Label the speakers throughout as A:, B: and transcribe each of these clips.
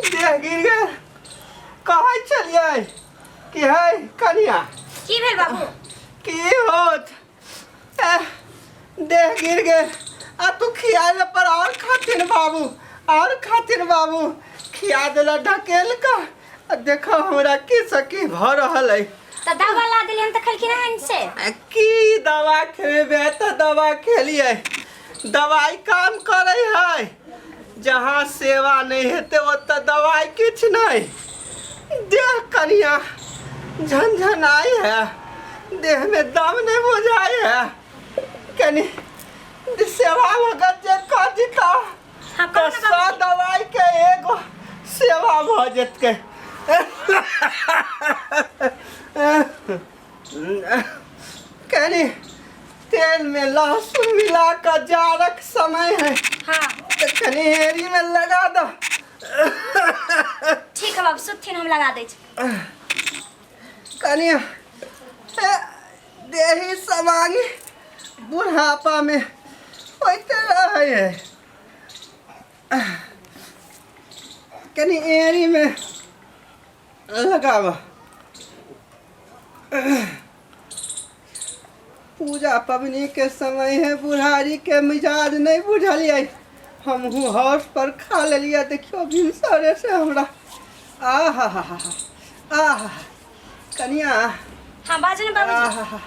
A: देह गिर गए कहाँ चलिए कि है कनिया
B: की भेल बाबू
A: की होत देह गिर गए आ तू खिया पर और खातिर बाबू खिया दिला ढकेल का देखो हमरा की सकी भ रहल है
B: तो दवा ला दिली हम तो खल की रहन से
A: की दवा खेबे तो दवा खेलिए दवाई काम करे है जहाँ सेवा नहीं हेते ओत दवाई किछ नहीं देह कनिया झनझन आई है देह में दम नहीं बुझाई है कनी सेवा भगत जे कर दिता तो सौ दवाई के एगो सेवा भ जेत के कनी तेल में लहसुन मिला कर जाड़क समय है
B: हाँ
A: तो कनी एरी में लगा दो
B: ठीक है बाबू सुथिन हम लगा दे
A: कनी देही समांगी बुढ़ापा में होते रहे है कनी एरी में लगावा पूजा पबनी के समय है बुढ़ारी के मिजाज नहीं बुझलिए हम हौस पर खा लिया देखियो भिनसरे से हमरा आहा हा हा आहा कनिया
B: हाँ बाजू ना बाबू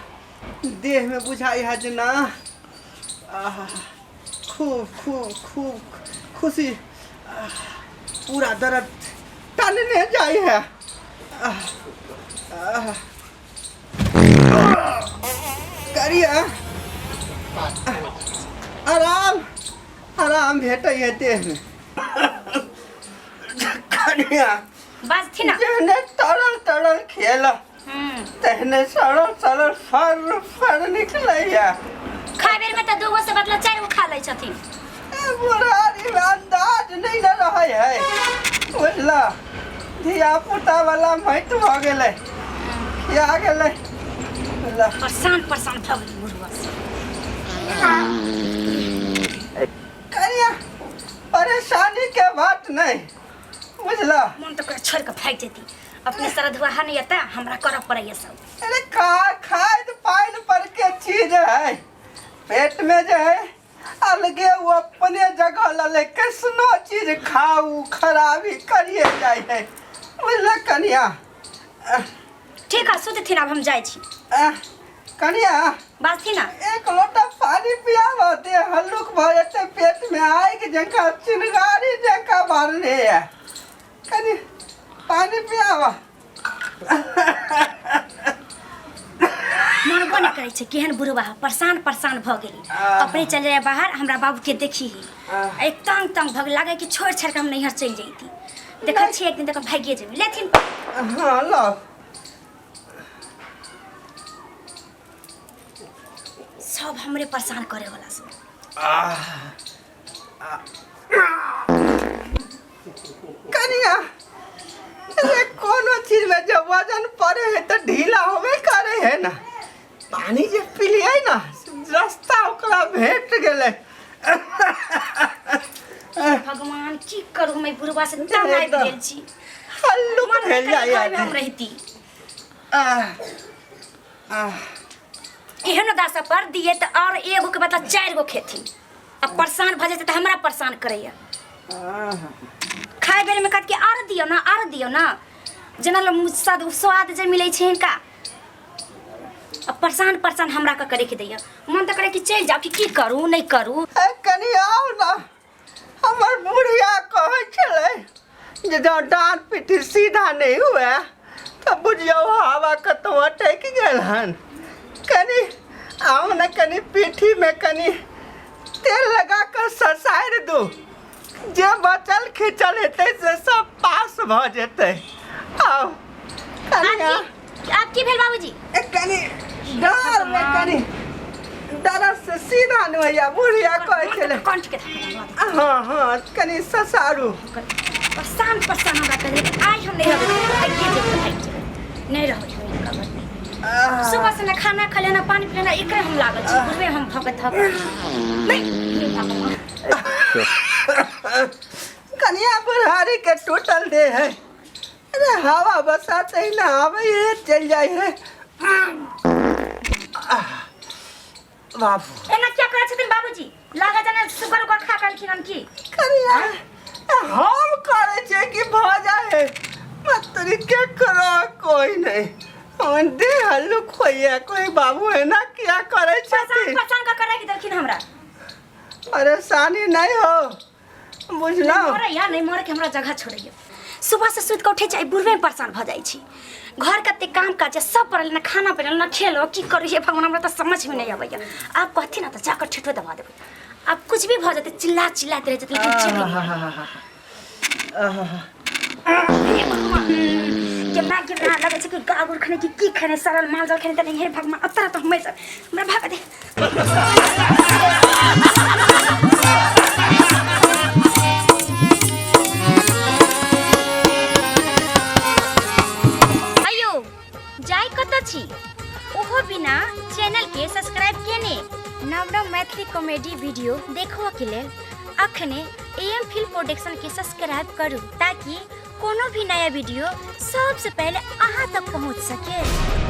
A: देह में बुझाई है जना आहा खूब खुशी पूरा दर्द टलने जाई है करिया आराम भेटे है देह में करिया
B: बस थी ना
A: जहने तरल खेला तहने सरल फर निकले है
B: खाए बेर में तो दो गो से बदला 4 गो खा ले छथिन
A: बुढ़ारी में अंदाज नहीं न रहे है बुझला धिया पुता वाला मैट भ गेले क्या गेले
B: परेशान भग बुढ़वा से
A: करिया परेशानी के बात नहीं बुझला
B: मन तो कर छोड़ के फेंक देती अपने सरद हुआ नहीं आता हमरा करब पड़े ये सब
A: अरे खाद पाइन पर के चीज है पेट में जो है अलगे वो अपने जगह लले कैसनो चीज खाऊ खराबी करिए जाए है बुझला कनिया
B: ठीक है सुध थी ना अब हम जाए छी
A: कनिया
B: बात थी ना
A: एक लोटा पानी पियावा दे हल्लुक भ जते पेट में आग जका चिंगारी जका मारने है कनी पानी पियावा
B: मन बन करे छे केहन बुढ़वा परेशान भ गेली अपने चल जाए बाहर हमरा बाबू के देखी ही एक तंग भग लागे कि छोड़ छाड़ के हम नैहर चल जैती देखा छी एक दिन तक भागिए जेबे लेथिन
A: हां लो
B: सब हमरे परेशान करे वाला सब
A: कनिया ये कोनो चीज में जब वजन पड़े है तो ढीला होवे करे है ना पानी जे पिलिए ना रास्ता ओकरा भेट गेले
B: भगवान की करू मैं बुढ़वा से तंग आबि गेल छी
A: हल्लुक भेल जाय
B: हम रहती एहन दासा पर दिए तो और एगो के बता 4 गो खेती अब परेशान भ जेते तो हमरा परेशान करैया खाए बेर में कट के आर दियो ना जना लो स्वाद जे मिले छै का अब परेशान हमरा का करे के दैया मन तो करे कि चल जाओ कि की करू नहीं करू
A: कनी आओ ना हमर बुढ़िया कहै छले जे डांट पीटी सीधा नहीं हुआ तो बुझियो हवा कतो अटक गेल हन कनी आओ ना कनी पीठी में कनी तेल लगा कर ससार दो जे बचल खिंचल हेते से सब पास भ जेते आओ कनिया
B: आप की भेल बाबूजी
A: कनी डर में कनी डर से सीधा नैया बुढ़िया कहै छले
B: कंठ के
A: हां कनी ससारू
B: परेशान हमरा करे आज हम नहीं रहो नहीं रहो सुबह से ना खाना खले ना पानी पिले ना एकरे हम लागल छी बुझबे हम भगत थक नहीं
A: कनिया बुढ़ारी के टूटल दे है। अरे हवा बसाते ही ना आवे ये चल जाए है। बाबू
B: एना क्या करे छथिन बाबूजी लागा जाने सुगर उगर खा कालखिन हम की
A: कनिया हम करे छे कि भ जाए मत तरी के करो कोई नहीं हम दे हल्लू खोइया कोई बाबू है ना क्या करे छथिन
B: पहचान का करे कि देखिन हमरा
A: परेशानी नहीं हो बुझलो
B: मोरे या नहीं मोरे के हमरा जगह छोड़ियो सुबह से सुत के उठे जाई बुढ़वे में परेशान भ जाई छी घर कते काम काज सब परल ना खाना पड़ल ना खेलो की करिए भगवान हमरा तो समझ में नहीं आबैया आप कहती ना तो जाकर ठेठो दबा देबे आप कुछ भी भ जाते चिल्ला चिल्लाते रह जाते लेकिन के ना लगे छै कि गागुर खाने की खाने सरल माल जल खाने त नहीं है भगवान अतरा तो हमें हमरा भाग दे ओहो बिना चैनल के सब्सक्राइब केने नव नव मैथिली कॉमेडी वीडियो देखो के लेल अखने एम फिल्म प्रोडक्शन के सब्सक्राइब करू ताकि कोनो भी नया वीडियो सबसे पहले अहाँ तक पहुंच सके।